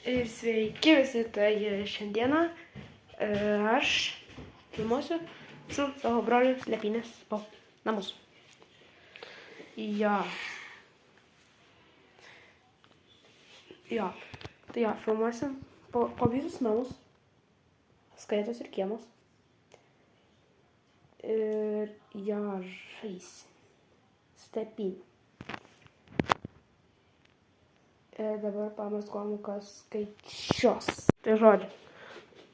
Ir sveiki visi, tai šiandieną aš filmuosiu su savo broliu Slepynės po namus. Jo, tai filmuosim po visus namus, skaitos ir kiemus. Ir žaisim Slepynę. Ir dabar pamaskom, kas skaičios. Tai žodžiu.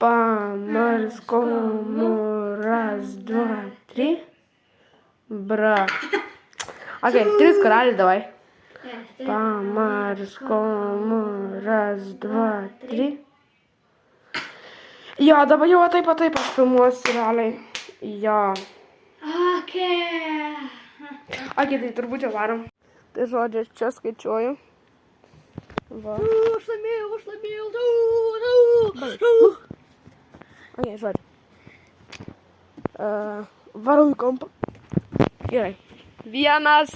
Pamaskom 1, 2, 3. Bra. Ok, 3 karaliai, davai. Pamaskom 1, 2, 3. Jo, dabar jau taip aš filmuosiu realiai. Jo. Ok, tai turbūt jau varom. Tai žodžiu, čia skaičiuoju. Va. Aš laimėjau. Ok, žodžiu. Varau į kompą. Gerai. 1,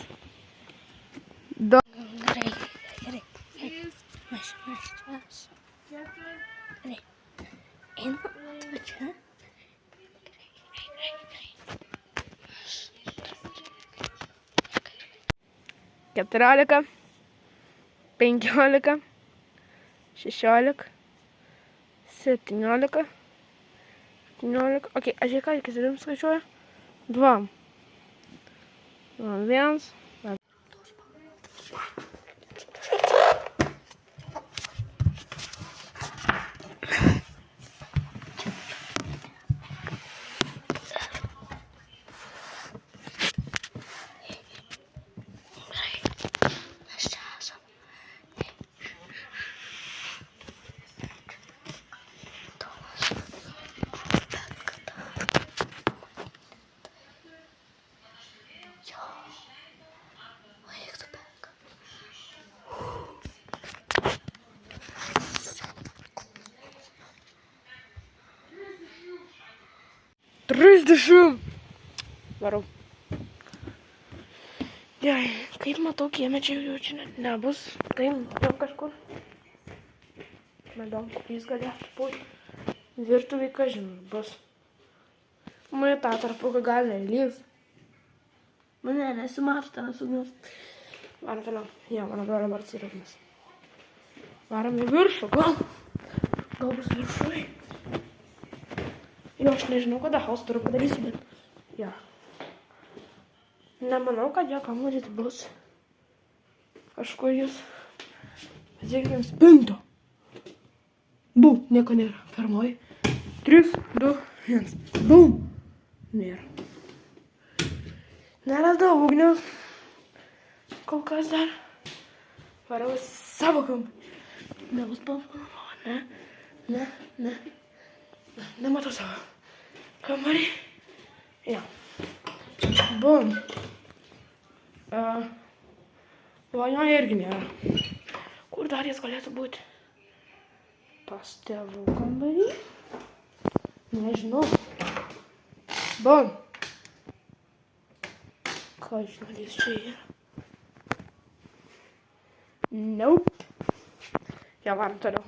2. Gerai. Mes. Gerai. Einu, tu čia. Gerai. 14. 15, 16, 17, 17, ok, aš ką, iki 7 skaičiuoju? 2, 1, Trisdešimt. Varau. Gerai, kaip matau, kieme čia jau čia nebus. Tai jau kažkur. Nedaug, jis galėtų būti. Virtuvėj, ką žinai, bus. Mane tą tarpuką gali neįlys. Mane nesimato ten sugnius. Varom toliau. Jo, mano brolio vardas yra Ignas. Varom į viršų, gal bus viršui. Jo, aš nežinau, kada hausturą padarysiu, bet jo. Nemanau, kad jo kamurys bus kažkur jis. Pasiekėm spinto. Bum, nieko nėra. Pirmoji. 3, 2, 1. Bum. Nėra. Neradau ugniaus. Kol kas dar. Varau savo kambarį. Nebus pavalo, ne. Nematau savo kambarį. Jo. Bum. Vonio irgi nėra. Kur dar jis galėtų būti? Pas tėvų kambarį? Nežinau. Bum. Ką žinau, jis čia yra? Nope. Jo, varom toliau.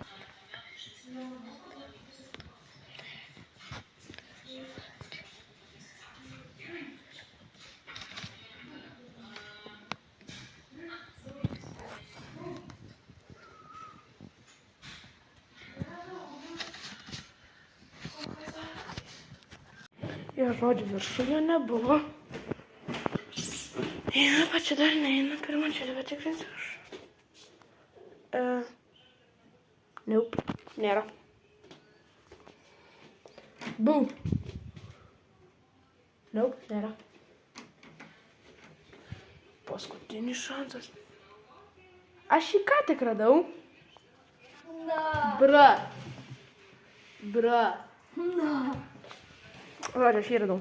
Jo, žodžiu, viršuje nebuvo. Eina, pa čia dar neina. Pirmą čia patikrinsiu aš. Nope, nėra. Bum. Nope, nėra. Paskutinis šansas. Aš jį ką tik radau. Bra. Žodžiu, aš jį radau.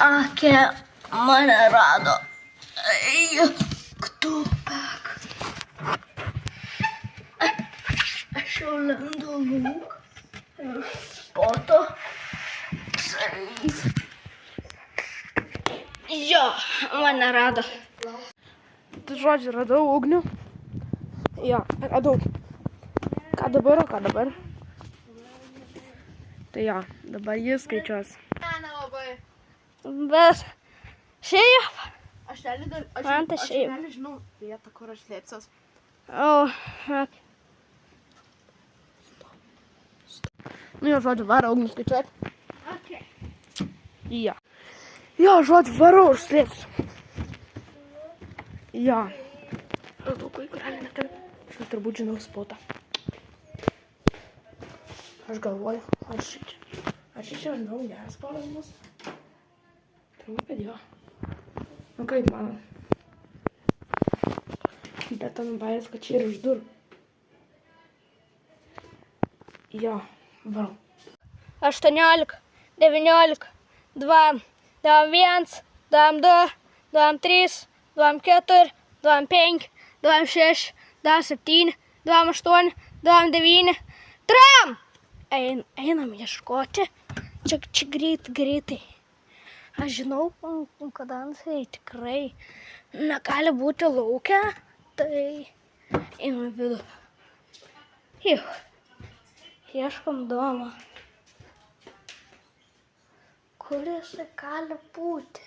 Ake, mane rado. Кто так? Aš jau lendu lauk. Spoto. Jo, mane rado. Tai žodžiu, radau ugnių. Jo, radau. Ką dabar, o ką dabar? Tai jo, dabar jis skaičiuos. Ne, nelabai. Bet šiaip. Aš realiai Man tai šiaip. žinau vietą, kur aš slėpsiuos. O, ak. Nu jo, žodžiu, varau, ugnius skaičiuoti. Okay. Jo. Jo, žodžiu, varau, užslėpsiu. Jo. Aš daug laiko realiai neturiu. Aš turbūt žinau spotą. Aš galvoju, aš čia žinau geras spotas bus. Turbūt, kad jo. Nu kaip mano. Bet ten bairis, kad čia yra už durų. Jo, varau. 18, 19, 2, 1, 2, 2, 3, 4, 5, 6, 7, 8, 9, 3. Einam ieškoti. Čia greitai. Aš žinau, kada tai tikrai negali būti laukia, tai einam į vidų. Ieškom domą. Kur jisai gali būti?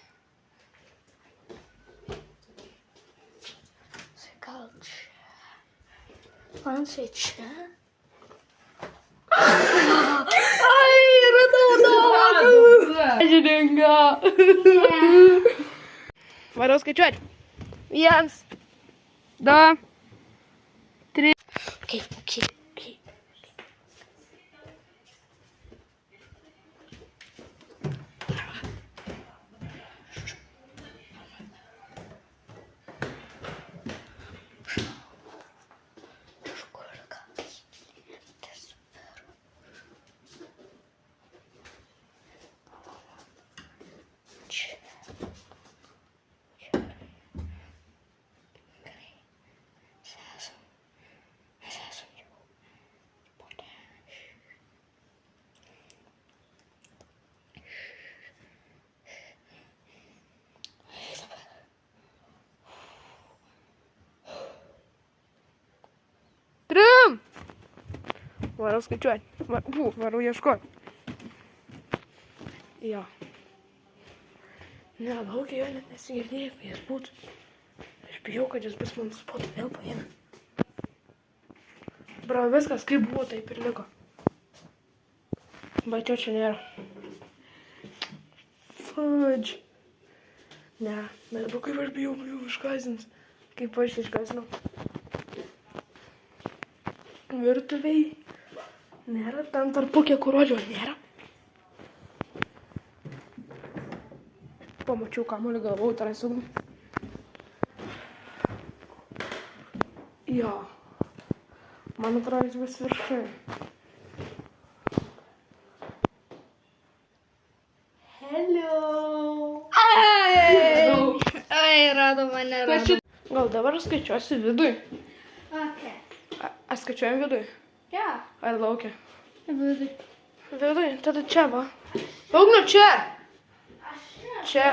Jisai gal čia? Man jisai čia? Ai, radau domą. Žininga. Varau skaičiuoti. 1, 2, 3. Okay. Varau skaičiuoti. Varau ieškoti. Jo. Ne, laukia jo net nesigirdėjai, kai jis būtų. Aš bijau, kad jis bus mums spotą vėl paėmė. Bro, viskas kaip buvo, taip ir liko. Bet jo čia nėra. Fudge. Ne, bet dabar kaip aš bijau, išgąsdins. Kaip aš išgąsdinau. Virtuviai. Nėra, ten tarpukė kurodžio nėra. Pamačiau kamuolį, galvojau, tenais ugnį. Jo. Man atrodo, jis bus viršai. Hello! Ai, rado mane. Gal dabar skaičiuosiu vidui. Okay. Aš skaičiuojam vidui. Ja. Ar laukia? Vidui. Vidui, tada čia va. Ugniu, čia! Čia.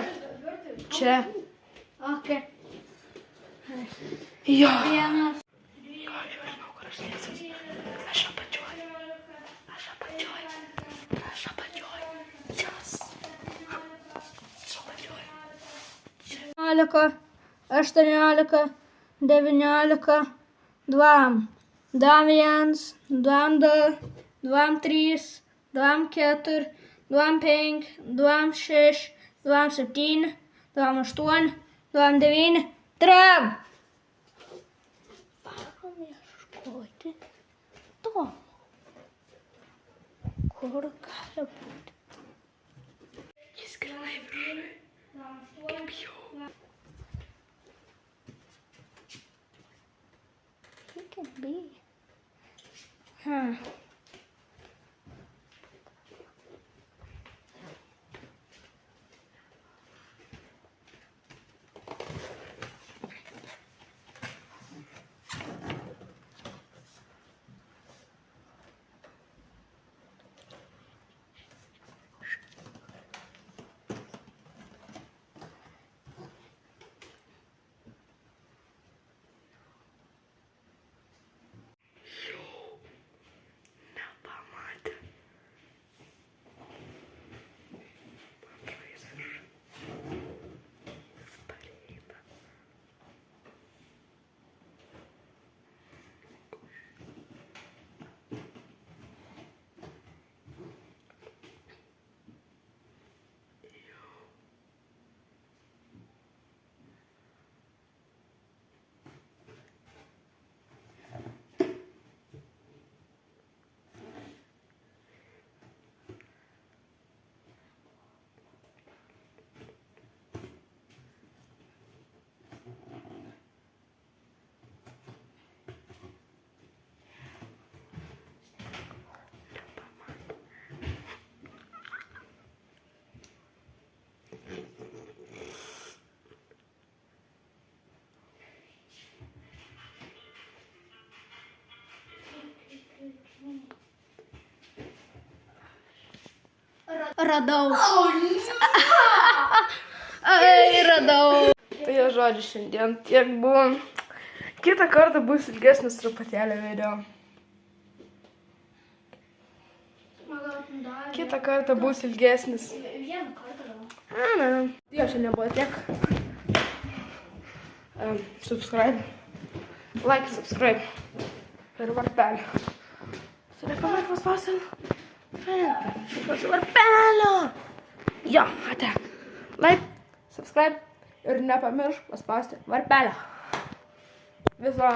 Čia. Okay. Jo. Vienas. Jo, aš žinau, kur aš slėpsiuosi. Aš apačioj. Yes. Aš apačioj. 19, 18, 19, 2, 1, 2, 2, 3, 4, 5, 6, 7, 8, 9, 3. Varom ieškoti to. Kur gali būti? Jis grinai viršai. Kaip jau. He can be. Huh. Radau. Ai, radau. Tai jo žodžiu šiandien tiek buvo. Kitą kartą bus ilgesnis truputėlį video. Kitą kartą bus ilgesnis. Vieną kartą gal. Ne. Jo šiandien buvo tiek. Subscribe. Like, subscribe. Ir varpelį. Nepamiršk paspausti. Varpelio. Jo, ate. Like, subscribe. Ir nepamiršk paspausti varpelio. Viso.